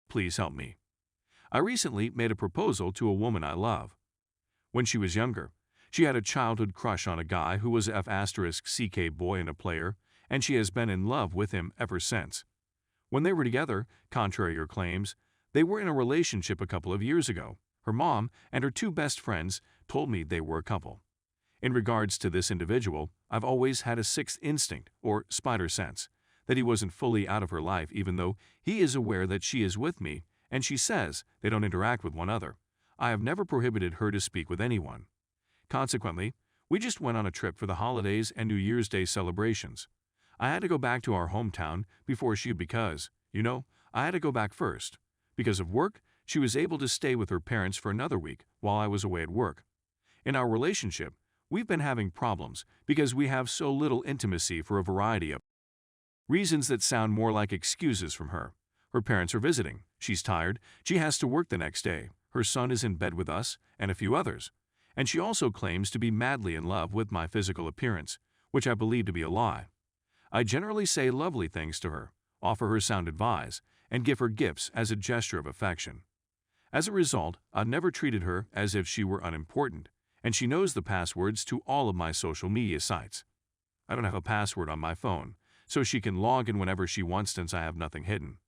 Please help me. I recently made a proposal to a woman I love. When she was younger, she had a childhood crush on a guy who was a F***ck boy and a player, and she has been in love with him ever since. When they were together, contrary to her claims, they were in a relationship a couple of years ago. Her mom and her two best friends told me they were a couple. In regards to this individual, I've always had a sixth instinct, or spider sense, that he wasn't fully out of her life even though he is aware that she is with me and she says they don't interact with one another. I have never prohibited her to speak with anyone. Consequently, we just went on a trip for the holidays and New Year's Day celebrations. I had to go back to our hometown before she because, I had to go back first. Because of work, she was able to stay with her parents for another week while I was away at work. In our relationship, we've been having problems because we have so little intimacy for a variety of reasons that sound more like excuses from her. Her parents are visiting, she's tired, she has to work the next day, her son is in bed with us, and a few others. And she also claims to be madly in love with my physical appearance, which I believe to be a lie. I generally say lovely things to her, offer her sound advice, and give her gifts as a gesture of affection. As a result, I've never treated her as if she were unimportant, and she knows the passwords to all of my social media sites. I don't have a password on my phone, so she can log in whenever she wants since I have nothing hidden.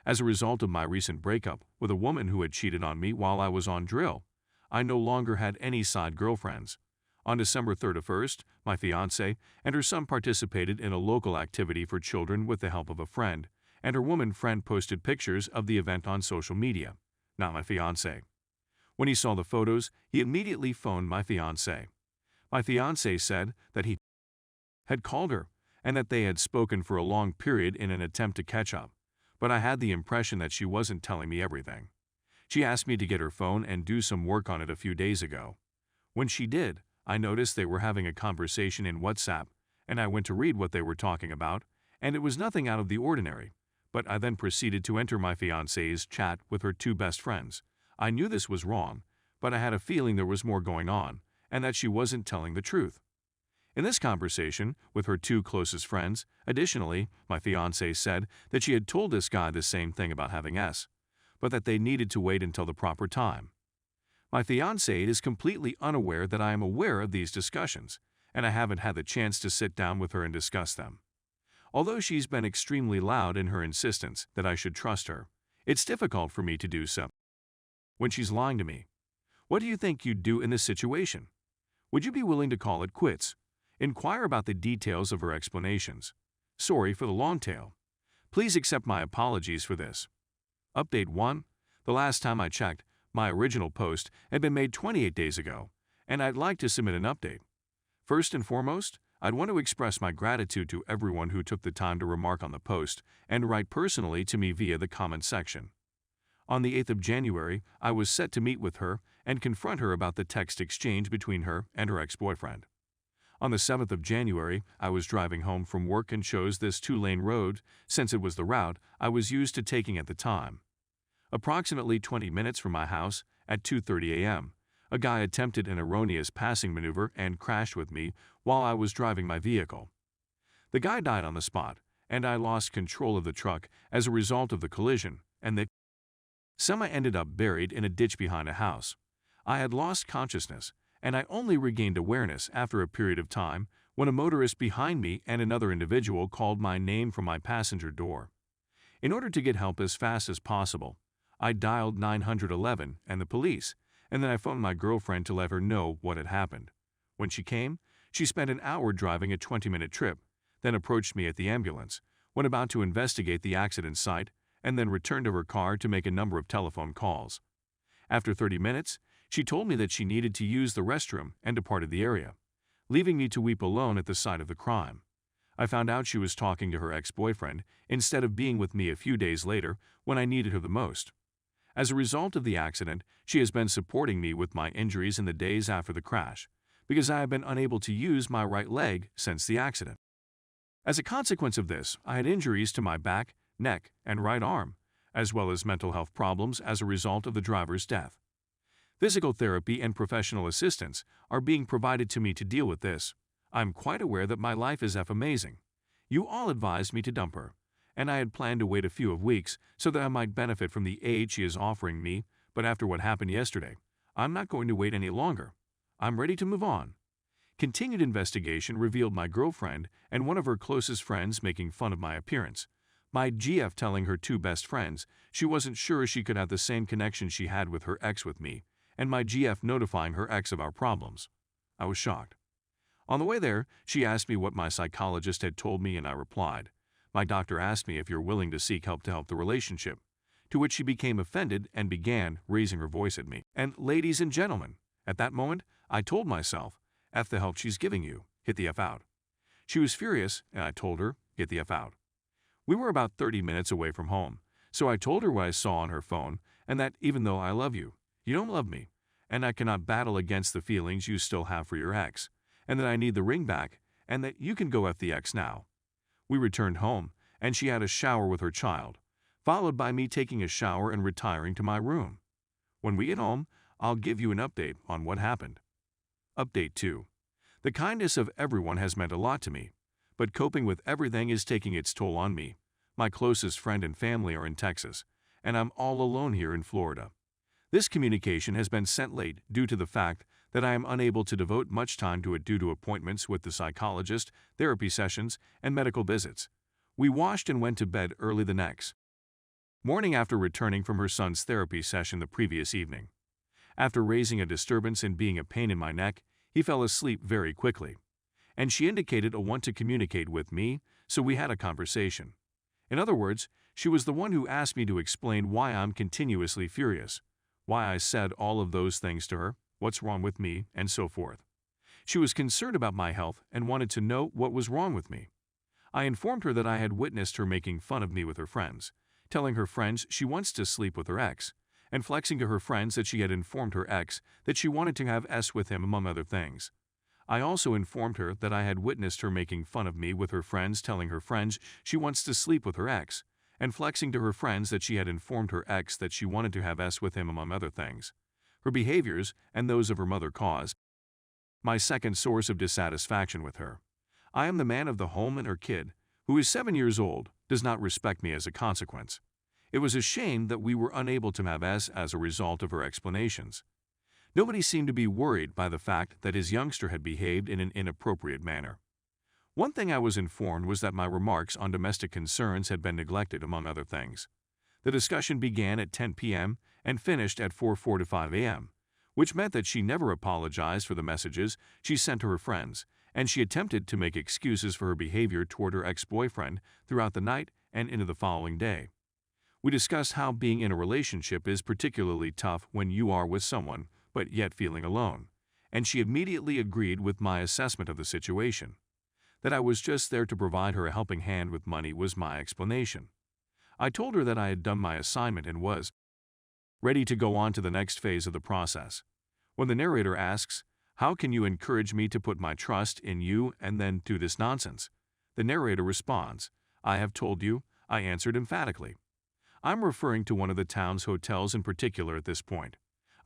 As a result of my recent breakup with a woman who had cheated on me while I was on drill, I no longer had any side girlfriends. On December 31st, my fiancée and her son participated in a local activity for children with the help of a friend, and her woman friend posted pictures of the event on social media, not my fiancé. When he saw the photos, he immediately phoned my fiancé. My fiancé said that he had called her and that they had spoken for a long period in an attempt to catch up, but I had the impression that she wasn't telling me everything. She asked me to get her phone and do some work on it a few days ago. When she did, I noticed they were having a conversation in WhatsApp, and I went to read what they were talking about, and it was nothing out of the ordinary. But I then proceeded to enter my fiancée's chat with her two best friends. I knew this was wrong, but I had a feeling there was more going on, and that she wasn't telling the truth. In this conversation with her two closest friends, additionally, my fiancée said that she had told this guy the same thing about having S, but that they needed to wait until the proper time. My fiancée is completely unaware that I am aware of these discussions, and I haven't had the chance to sit down with her and discuss them. Although she's been extremely loud in her insistence that I should trust her, it's difficult for me to do so when she's lying to me. What do you think you'd do in this situation? Would you be willing to call it quits? Inquire about the details of her explanations. Sorry for the long tail. Please accept my apologies for this. Update 1. The last time I checked, my original post had been made 28 days ago, and I'd like to submit an update. First and foremost, I'd want to express my gratitude to everyone who took the time to remark on the post and write personally to me via the comment section. On the 8th of January, I was set to meet with her and confront her about the text exchange between her and her ex-boyfriend. On the 7th of January, I was driving home from work and chose this two-lane road since it was the route I was used to taking at the time. Approximately 20 minutes from my house, at 2:30 a.m., a guy attempted an erroneous passing maneuver and crashed with me while I was driving my vehicle. The guy died on the spot, and I lost control of the truck as a result of the collision, and the semi ended up buried in a ditch behind a house. I had lost consciousness, and I only regained awareness after a period of time when a motorist behind me and another individual called my name from my passenger door. In order to get help as fast as possible, I dialed 911 and the police, and then I phoned my girlfriend to let her know what had happened. When she came, she spent an hour driving a 20-minute trip, then approached me at the ambulance, went about to investigate the accident site, and then returned to her car to make a number of telephone calls. After 30 minutes, she told me that she needed to use the restroom and departed the area, leaving me to weep alone at the site of the crime. I found out she was talking to her ex-boyfriend instead of being with me a few days later when I needed her the most. As a result of the accident, she has been supporting me with my injuries in the days after the crash, because I have been unable to use my right leg since the accident. As a consequence of this, I had injuries to my back, neck, and right arm, as well as mental health problems as a result of the driver's death. Physical therapy and professional assistance are being provided to me to deal with this. I'm quite aware that my life is amazing. You all advised me to dump her, and I had planned to wait a few weeks so that I might benefit from the aid she is offering me, but after what happened yesterday, I'm not going to wait any longer. I'm ready to move on. Continued investigation revealed my girlfriend and one of her closest friends making fun of my appearance. My GF telling her two best friends she wasn't sure she could have the same connection she had with her ex with me, and my GF notifying her ex of our problems. I was shocked. On the way there, she asked me what my psychologist had told me, and I replied, "My doctor asked me if you're willing to seek help to help the relationship," to which she became offended and began raising her voice at me. And ladies and gentlemen, at that moment, I told myself, F the help she's giving you, hit the F out. She was furious, and I told her, get the F out. We were about 30 minutes away from home, so I told her what I saw on her phone, and that even though I love you, you don't love me, and I cannot battle against the feelings you still have for your ex, and that I need the ring back, and that you can go F the ex now. We returned home, and she had a shower with her child, followed by me taking a shower and retiring to my room. When we get home, I'll give you an update on what happened. Update 2. The kindness of everyone has meant a lot to me, but coping with everything is taking its toll on me. My closest friend and family are in Texas, and I'm all alone here in Florida. This communication has been sent late due to the fact that I am unable to devote much time to it due to appointments with the psychologist, therapy sessions, and medical visits. We washed and went to bed early the next morning after returning from her son's therapy session the previous evening. After raising a disturbance and being a pain in my neck, he fell asleep very quickly, and she indicated a want to communicate with me, so we had a conversation. In other words, she was the one who asked me to explain why I'm continuously furious, why I said all of those things to her, what's wrong with me, and so forth. She was concerned about my health and wanted to know what was wrong with me. I informed her that I had witnessed her making fun of me with her friends, telling her friends she wants to sleep with her ex, and flexing to her friends that she had informed her ex that she wanted to have S with him, among other things. I also informed her that I had witnessed her making fun of me with her friends, telling her friends she wants to sleep with her ex, and flexing to her friends that she had informed her ex that she wanted to have S with him, among other things. Her behaviors and those of her mother caused my second source of dissatisfaction with her. I am the man of the home, and her kid, who is 7 years old, does not respect me as a consequence. It was a shame that we were unable to have S as a result of her explanations. Nobody seemed to be worried by the fact that his youngster had behaved in an inappropriate manner. One thing I was informed was that my remarks on domestic concerns had been neglected, among other things. The discussion began at 10 p.m. and finished at 4:45 a.m., which meant that she never apologized for the messages she sent to her friends, and she attempted to make excuses for her behavior toward her ex-boyfriend throughout the night and into the following day. We discussed how being in a relationship is particularly tough when you are with someone, but yet feeling alone, and she immediately agreed with my assessment of the situation. That I was just there to provide her a helping hand with money was my explanation. I told her that I had done my assignment and was ready to go on to the next phase of the process. When the narrator asks, "How can you encourage me to put my trust in you and then do this nonsense?" the narrator responds, "I have told you," I answered emphatically. I'm referring to one of the town's hotels in particular at this point.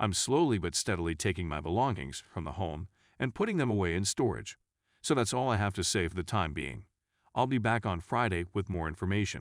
I'm slowly but steadily taking my belongings from the home and putting them away in storage. So that's all I have to say for the time being. I'll be back on Friday with more information.